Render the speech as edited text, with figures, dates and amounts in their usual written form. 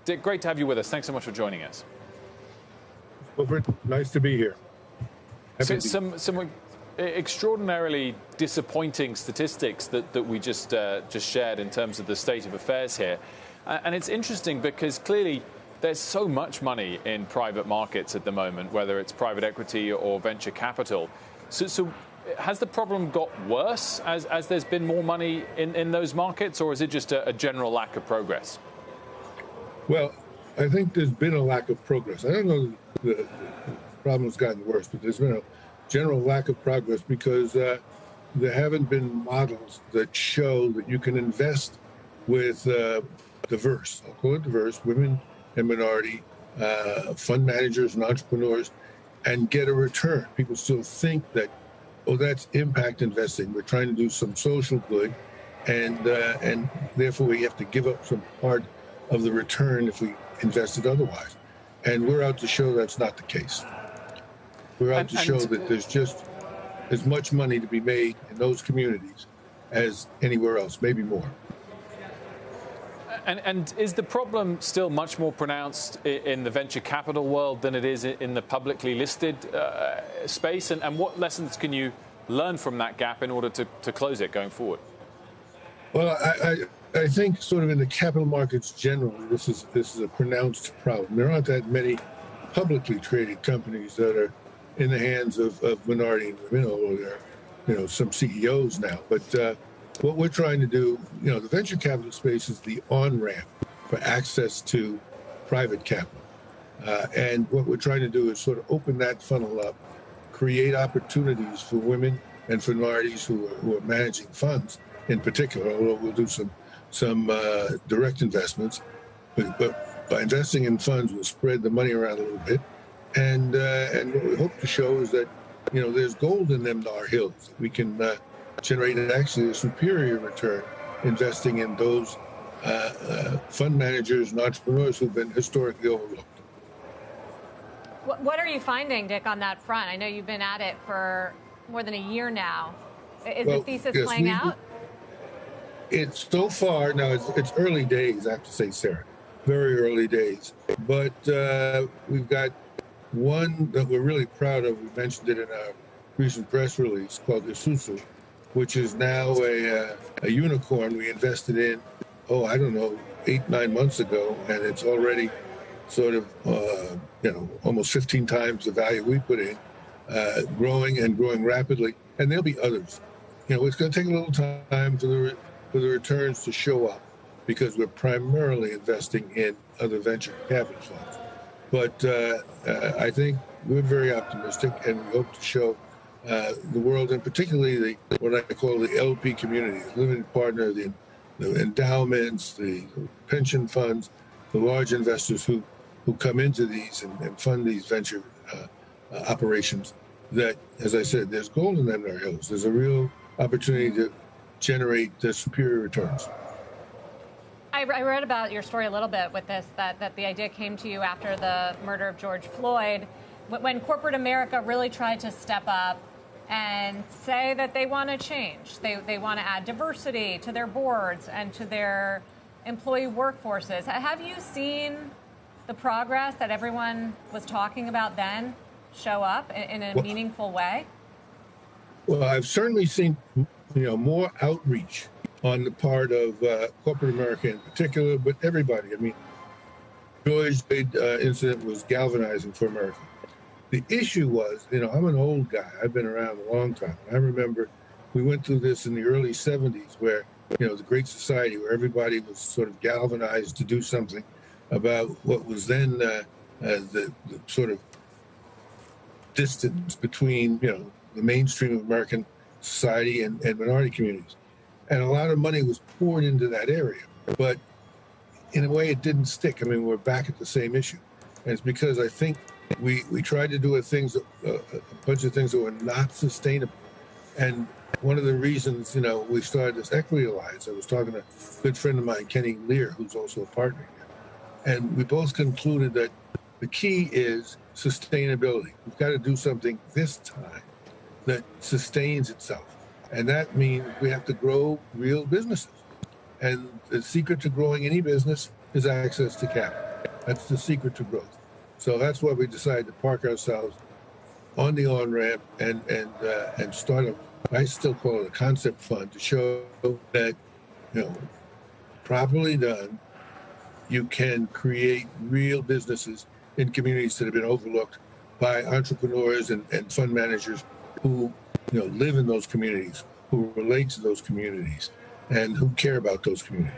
Dick, great to have you with us. Thanks so much for joining us. Wilfred, nice to be here. So some extraordinarily disappointing statistics that we just shared in terms of the state of affairs here. And it's interesting because clearly there's so much money in private markets at the moment, whether it's private equity or venture capital. So has the problem got worse as there's been more money in those markets, or is it just a general lack of progress? Well, I think there's been a lack of progress. I don't know the problem's gotten worse, but there's been a general lack of progress because there haven't been models that show that you can invest with diverse, I'll call it diverse, women and minority fund managers and entrepreneurs and get a return. People still think that, oh, that's impact investing. We're trying to do some social good, and therefore we have to give up some part of the return if we invested otherwise. And we're out to show that's not the case. We're out to show that there's just as much money to be made in those communities as anywhere else, maybe more. And is the problem still much more pronounced in the venture capital world than it is in the publicly listed space? And what lessons can you learn from that gap in order to close it going forward? Well, I think sort of in the capital markets generally, this is a pronounced problem. There aren't that many publicly traded companies that are in the hands of minority and women, although there are, some CEOs now. But what we're trying to do, the venture capital space is the on-ramp for access to private capital. And what we're trying to do is sort of open that funnel up, create opportunities for women and for minorities who are managing funds in particular, although we'll do some direct investments. But by investing in funds, we'll spread the money around a little bit. And what we hope to show is that, there's gold in them Nar hills. We can generate actually a superior return investing in those fund managers and entrepreneurs who've been historically overlooked. What are you finding, Dick, on that front? I know you've been at it for more than a year now. Is the thesis playing out? It's so far, now it's early days, I have to say, Sarah, very early days. But we've got one that we're really proud of. We mentioned it in our recent press release called thesis, which is now a unicorn we invested in, 8-9 months ago, and it's already sort of, almost 15 times the value we put in, growing rapidly. And there'll be others. It's going to take a little time for the returns to show up because we're primarily investing in other venture capital funds. But I think we're very optimistic, and we hope to show the world, and particularly what I call the LP community, the limited partner, the endowments, the pension funds, the large investors who come into these and fund these venture operations, that, as I said, there's gold in them Nar hills. There's a real opportunity to generate superior returns. I read about your story a little bit with this, that the idea came to you after the murder of George Floyd, when corporate America really tried to step up and say that they want to change. They want to add diversity to their boards and to their employee workforces. Have you seen the progress that everyone was talking about then show up in a meaningful way? Well, I've certainly seen more outreach on the part of corporate America in particular, but everybody. I mean, George Floyd incident was galvanizing for America. The issue was, I'm an old guy. I've been around a long time. I remember we went through this in the early 70s where, the Great Society, where everybody was sort of galvanized to do something about what was then the sort of distance between, the mainstream of American society and minority communities. And a lot of money was poured into that area. But in a way, it didn't stick. I mean, we're back at the same issue. And it's because I think we tried to do a bunch of things that were not sustainable. And one of the reasons, we started this equity alliance, I was talking to a good friend of mine, Kenny Lear, who's also a partner here. And we both concluded that the key is sustainability. We've got to do something this time that sustains itself. And that means we have to grow real businesses. And the secret to growing any business is access to capital. That's the secret to growth. So that's why we decided to park ourselves on the on-ramp and start a, I still call it a concept fund, to show that, properly done, you can create real businesses in communities that have been overlooked by entrepreneurs and fund managers who live in those communities, who relate to those communities, and who care about those communities.